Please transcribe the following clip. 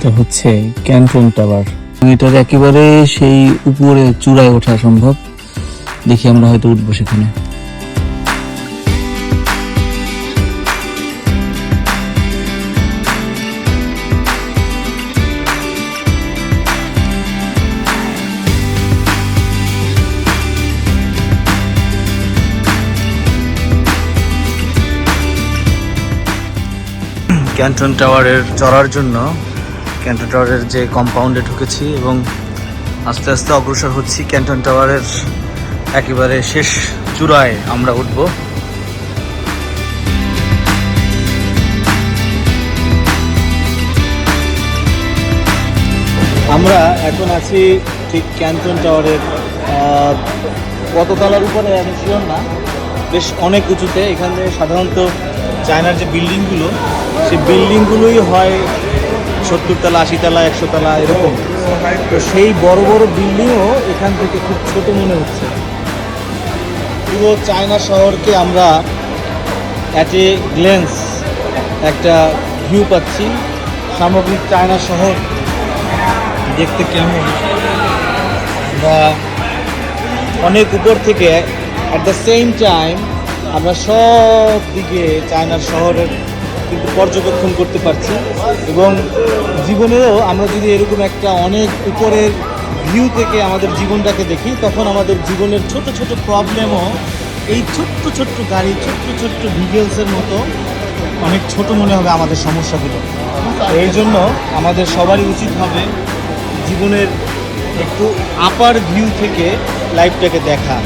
এটা হচ্ছে Canton tower. এটার একেবারে সেই উপরে চূড়ায় ওঠা সম্ভব। দেখি আমরা হয়তো উঠবো সেখানে। ক্যান্টন টাওয়ারের চড়ার জন্য ক্যান্টন টাওয়ারের যে কম্পাউন্ডে ঢুকেছি এবং আস্তে আস্তে অগ্রসর হচ্ছি। ক্যান্টন টাওয়ারের একেবারে শেষ চূড়ায় আমরা উঠব। আমরা এখন আছি ঠিক ক্যান্টন টাওয়ারের কত তলার উপরে আমি শিওর না, বেশ অনেক উঁচুতে। এখানে সাধারণত চায়নার যে বিল্ডিংগুলো, সেই বিল্ডিংগুলোই হয় 70 তলা, 80 তলা, 100 তলা এরকম। তো সেই বড় বড় বিল্ডিংও এখান থেকে খুব ছোট মনে হচ্ছে। পুরো চায়না শহরকে আমরা অ্যাট এ গ্লেন্স একটা ভিউ পাচ্ছি। সামগ্রিক চায়না শহর দেখতে কেমন বা অনেক উপর থেকে অ্যাট দ্য সেম টাইম আমরা সব দিকে চায়নার শহরের কিন্তু পর্যবেক্ষণ করতে পারছি। এবং জীবনেও আমরা যদি এরকম একটা অনেক উপরের ভিউ থেকে আমাদের জীবনটাকে দেখি, তখন আমাদের জীবনের ছোট ছোট প্রবলেমও এই ছোট্ট ছোট্ট গাড়ি, ছোট্ট ছোট্ট ভিজুয়ালসের মতো অনেক ছোট মনে হবে আমাদের সমস্যাগুলো। এই জন্য আমাদের সবারই উচিত হবে জীবনের একটু আপার ভিউ থেকে লাইফটাকে দেখা।